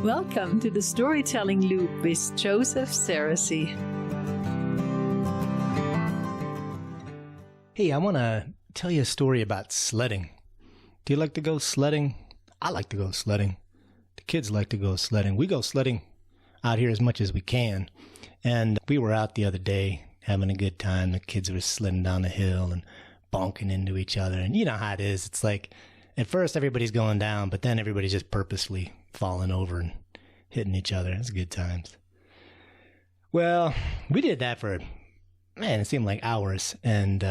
Welcome to the Storytelling Loop with Joseph Saracey. Hey, I want to tell you a story about sledding. Do you like to go sledding? I like to go sledding. The kids like to go sledding. We go sledding out here as much as we can. And we were out the other day having a good time. The kids were sledding down the hill and bonking into each other. And you know how it is. It's like, at first everybody's going down, but then everybody's just purposely falling over and hitting each other. It's good times. Well, we did that for, man, it seemed like hours. And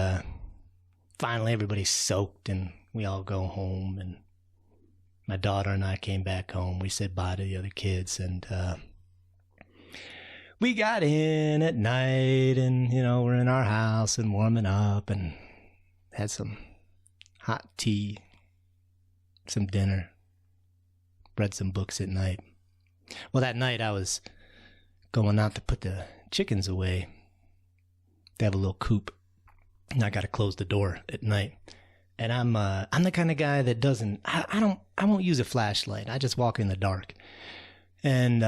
finally everybody's soaked and we all go home. And my daughter and I came back home. We said bye to the other kids. And we got in at night and, you know, we're in our house and warming up and had some hot tea, some dinner, read some books at night. Well, that night I was going out to put the chickens away. They have a little coop, and I got to close the door at night. And I'm the kind of guy that doesn't. I won't use a flashlight. I just walk in the dark. And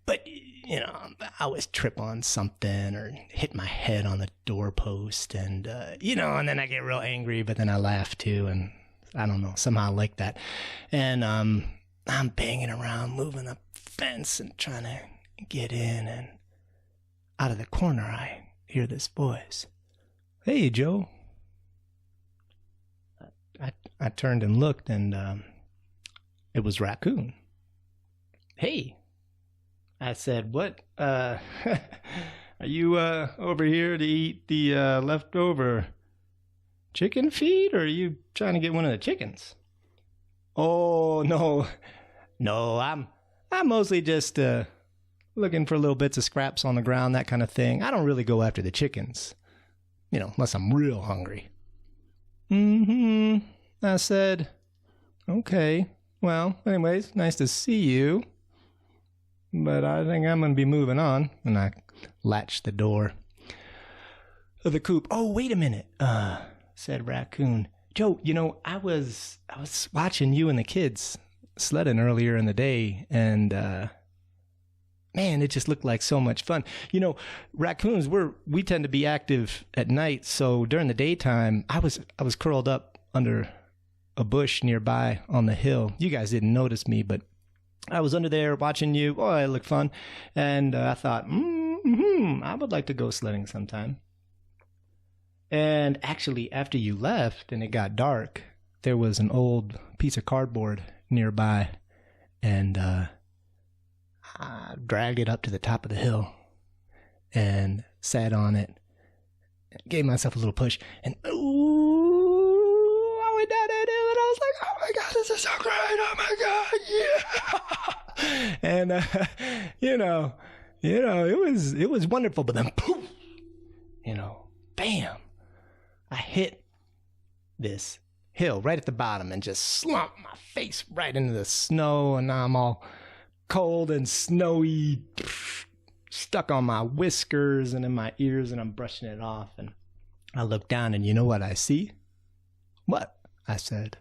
but you know, I always trip on something or hit my head on the doorpost, and you know, and then I get real angry, but then I laugh too, and I don't know, somehow I like that. And I'm banging around, moving the fence and trying to get in, and out of the corner I hear this voice. Hey, Joe. I turned and looked, and it was Raccoon. Hey. I said, what? Are you over here to eat the leftover chicken feed, or are you trying to get one of the chickens? Oh, no, I'm mostly just looking for little bits of scraps on the ground, that kind of thing. I don't really go after the chickens, you know, unless I'm real hungry. I said, okay, well, anyways, nice to see you, but I think I'm going to be moving on. And I latched the door of the coop. Oh, wait a minute, said Raccoon. Joe, you know, I was watching you and the kids sledding earlier in the day, and man, it just looked like so much fun. You know, raccoons, we tend to be active at night, so during the daytime, I was curled up under a bush nearby on the hill. You guys didn't notice me, but I was under there watching you. Oh, it looked fun, and I thought, I would like to go sledding sometime. And actually, after you left and it got dark, there was an old piece of cardboard nearby, and I dragged it up to the top of the hill and sat on it, gave myself a little push, and I went down that hill, and I was like, oh my God, this is so great, oh my God, yeah! And, you know, it was wonderful, but then poof, you know, bam! I hit this hill right at the bottom and just slumped my face right into the snow, and now I'm all cold and snowy, stuck on my whiskers and in my ears, and I'm brushing it off. And I look down, and you know what I see? What? I said.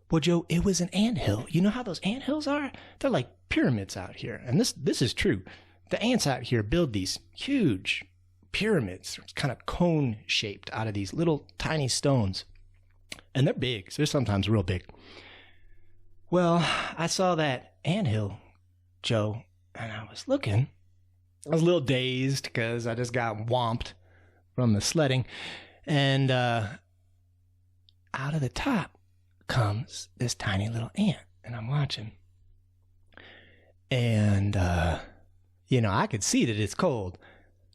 Well, Joe, it was an anthill. You know how those anthills are? They're like pyramids out here. And this is true. The ants out here build these huge pyramids, kind of cone-shaped out of these little tiny stones. And they're big, so they're sometimes real big. Well, I saw that anthill, Joe, and I was looking. I was a little dazed because I just got whomped from the sledding. And out of the top comes this tiny little ant, and I'm watching. And, you know, I could see that it's cold.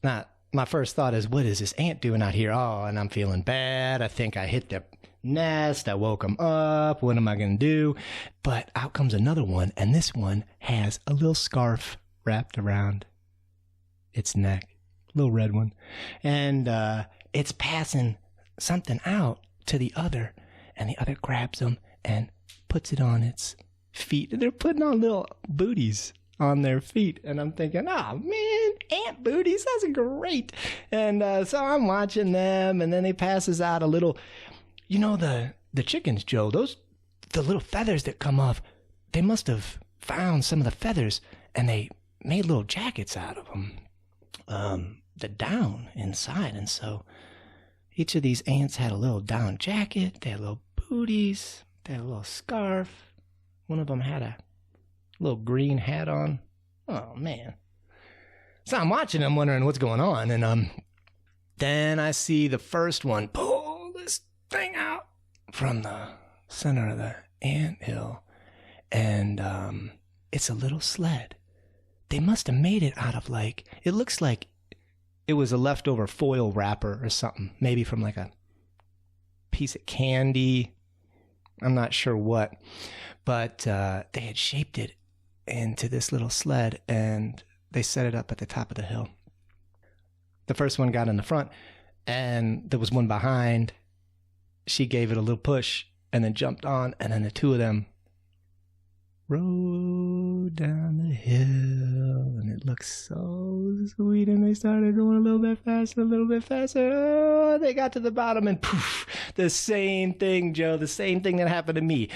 Now, my first thought is, what is this ant doing out here? Oh, and I'm feeling bad. I think I hit the nest. I woke him up. What am I going to do? But out comes another one, and this one has a little scarf wrapped around its neck, little red one. And it's passing something out to the other, and the other grabs them and puts it on its feet. And they're putting on little booties on their feet, and I'm thinking, oh man, ant booties, that's great. And so I'm watching them, and then they passes out a little, you know, the chickens, Joe, the little feathers that come off, they must have found some of the feathers and they made little jackets out of them, the down inside. And so each of these ants had a little down jacket. They had little booties. They had a little scarf. One of them had a little green hat on. Oh, man. So I'm watching them, wondering what's going on. And then I see the first one pull this thing out from the center of the anthill. And it's a little sled. They must have made it out of it looks like it was a leftover foil wrapper or something. Maybe from like a piece of candy. I'm not sure what. But they had shaped it into this little sled and they set it up at the top of the hill. The first one got in the front and there was one behind. She gave it a little push and then jumped on, and then the two of them rode down the hill, and it looked so sweet, and they started going a little bit faster. Oh, they got to the bottom, and poof, the same thing, Joe, the same thing that happened to me.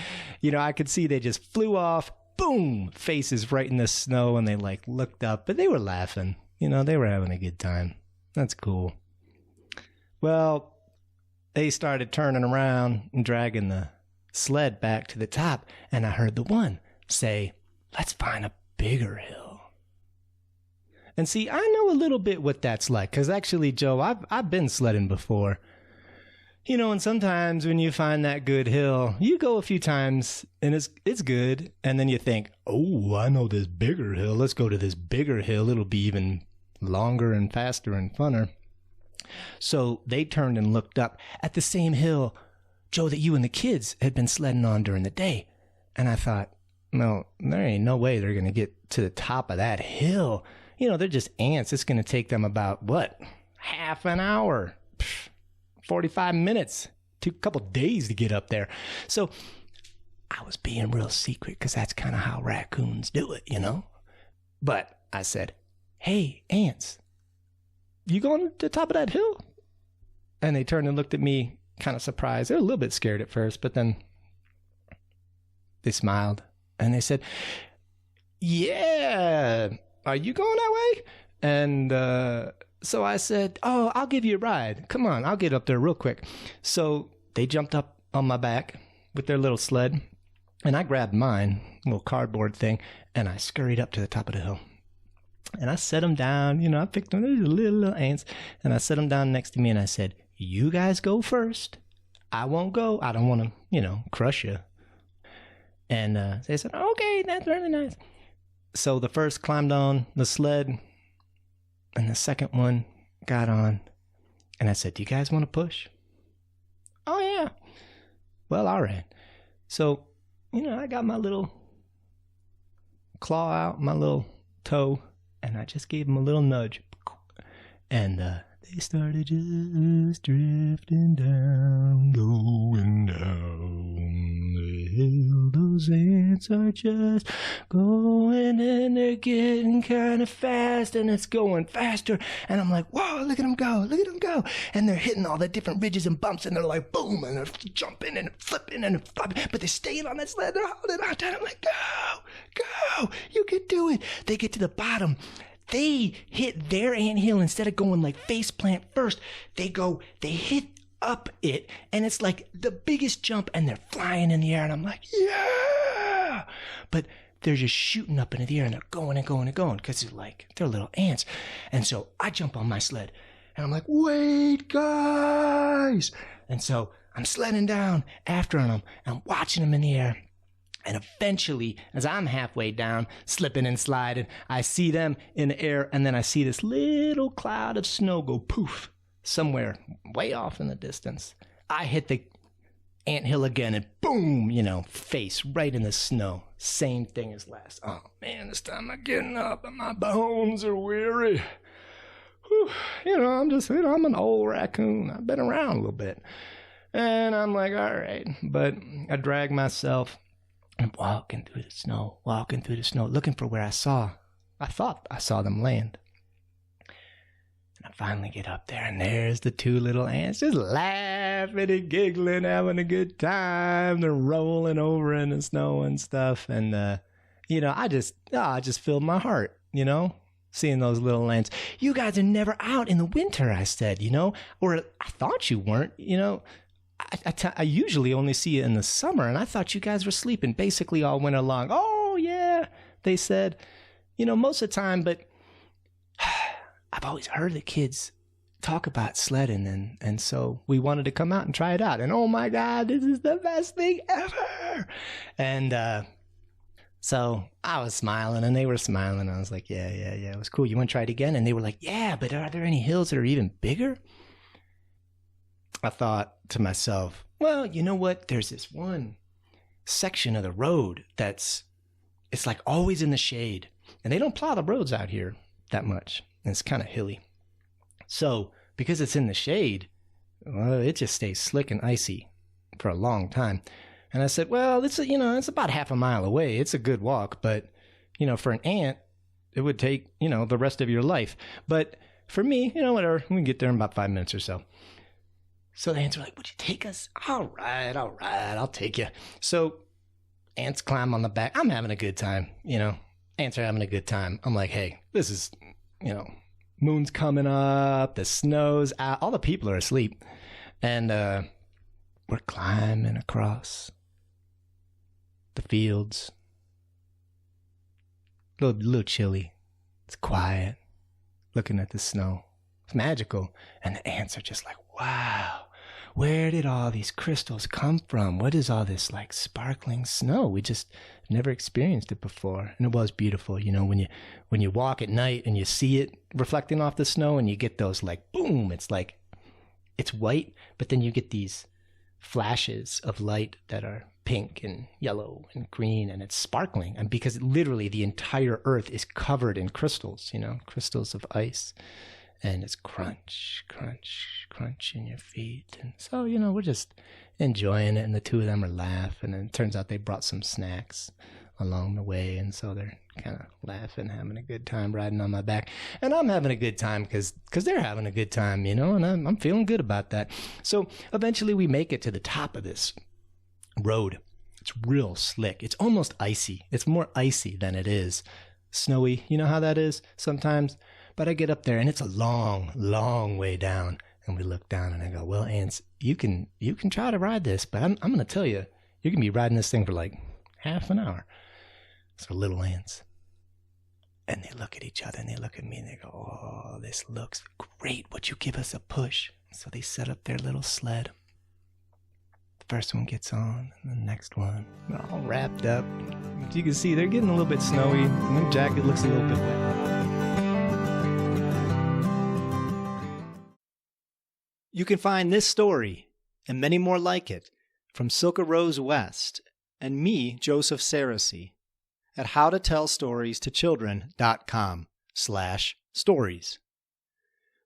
I could see they just flew off, boom, faces right in the snow, and they looked up, but they were laughing. They were having a good time. That's cool. Well, they started turning around and dragging the sled back to the top, and I heard the one say, "Let's find a bigger hill." And see, I know a little bit what that's like, because actually, Joe, I've been sledding before. And sometimes when you find that good hill, you go a few times and it's good, and then you think, "Oh, I know this bigger hill. Let's go to this bigger hill. It'll be even longer and faster and funner." So they turned and looked up at the same hill, Joe, that you and the kids had been sledding on during the day. And I thought, no, there ain't no way they're going to get to the top of that hill. They're just ants. It's going to take them about, half an hour, 45 minutes, a couple days to get up there. So I was being real secret because that's kind of how raccoons do it, But I said, "Hey, ants, you going to the top of that hill?" And they turned and looked at me kind of surprised. They were a little bit scared at first, but then they smiled and they said, "Yeah, are you going that way?" And so I said, "Oh, I'll give you a ride. Come on, I'll get up there real quick." So they jumped up on my back with their little sled, and I grabbed mine, little cardboard thing, and I scurried up to the top of the hill. And I set them down, I picked them, these little ants, and I set them down next to me, and I said, "You guys go first. I won't go. I don't want to, crush you." And they said, "Okay, that's really nice." So the first climbed on the sled, and the second one got on. And I said, "Do you guys want to push?" "Oh, yeah." "Well, all right." So, I got my little claw out, my little toe, and I just gave them a little nudge. And they started just drifting down, going down the hill. Those ants are just going, and they're getting kind of fast, and it's going faster. And I'm like, "Whoa, look at them go, look at them go." And they're hitting all the different ridges and bumps, and they're like, boom, and they're jumping and flipping and flopping, but they're staying on that sled. They're holding on to it. I'm like, go, you can do it. They get to the bottom. They hit their anthill. Instead of going face plant first, they hit up it, and it's like the biggest jump, and they're flying in the air, and I'm like, yeah! But they're just shooting up into the air, and they're going and going and going, because they're little ants. And so I jump on my sled, and I'm like, "Wait, guys!" And so I'm sledding down after them, and I'm watching them in the air. And eventually, as I'm halfway down, slipping and sliding, I see them in the air, and then I see this little cloud of snow go poof somewhere way off in the distance. I hit the anthill again, and boom, face right in the snow. Same thing as last. Oh, man, this time I'm getting up, and my bones are weary. Whew. I'm an old raccoon. I've been around a little bit. And I'm like, all right. But I drag myself. I'm walking through the snow, looking for where I thought I saw them land. And I finally get up there, and there's the two little ants just laughing and giggling, having a good time. They're rolling over in the snow and stuff. And, I just filled my heart, seeing those little ants. You guys are never out in the winter, I said, or I thought you weren't, I usually only see you in the summer, and I thought you guys were sleeping basically all winter long. Oh, yeah, they said, most of the time, but I've always heard the kids talk about sledding, and so we wanted to come out and try it out. And oh my God, this is the best thing ever. And so I was smiling, and they were smiling. I was like, yeah, it was cool. You want to try it again? And they were like, yeah, but are there any hills that are even bigger? I thought to myself, well, you know what? There's this one section of the road it's like always in the shade. And they don't plow the roads out here that much. And it's kind of hilly. So because it's in the shade, well, it just stays slick and icy for a long time. And I said, well, it's about half a mile away. It's a good walk. But, for an ant, it would take, the rest of your life. But for me, whatever, we can get there in about 5 minutes or so. So the ants were like, would you take us? All right, I'll take you. So ants climb on the back. I'm having a good time, Ants are having a good time. I'm like, hey, this is, moon's coming up, the snow's out, all the people are asleep. And we're climbing across the fields. A little chilly. It's quiet. Looking at the snow. It's magical. And the ants are just like, wow. Where did all these crystals come from? What is all this like sparkling snow? We just never experienced it before. And it was beautiful, when you walk at night and you see it reflecting off the snow and you get those like boom, it's like it's white, but then you get these flashes of light that are pink and yellow and green, and it's sparkling. And because literally the entire earth is covered in crystals, crystals of ice. And it's crunch, crunch, crunch in your feet. And so, we're just enjoying it. And the two of them are laughing. And it turns out they brought some snacks along the way. And so they're kind of laughing, having a good time riding on my back. And I'm having a good time because they're having a good time, and I'm feeling good about that. So eventually we make it to the top of this road. It's real slick. It's almost icy. It's more icy than it is snowy. You know how that is sometimes? But I get up there and it's a long, long way down. And we look down and I go, well, ants, you can try to ride this, but I'm going to tell you, you can be riding this thing for like half an hour. So little ants. And they look at each other and they look at me and they go, oh, this looks great. Would you give us a push? So they set up their little sled. The first one gets on and the next one. They're all wrapped up. As you can see, they're getting a little bit snowy and their jacket looks a little bit wet. You can find this story and many more like it from Silka Rose West and me, Joseph Saracey, at howtotellstories2children.com/stories.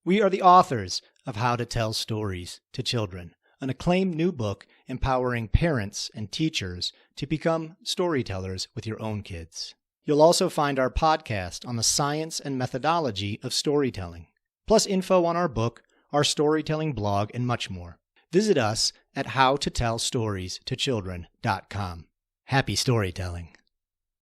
We are the authors of How to Tell Stories to Children, an acclaimed new book empowering parents and teachers to become storytellers with your own kids. You'll also find our podcast on the science and methodology of storytelling, plus info on our book, our storytelling blog, and much more. Visit us at howtotellstories2children.com. Happy storytelling.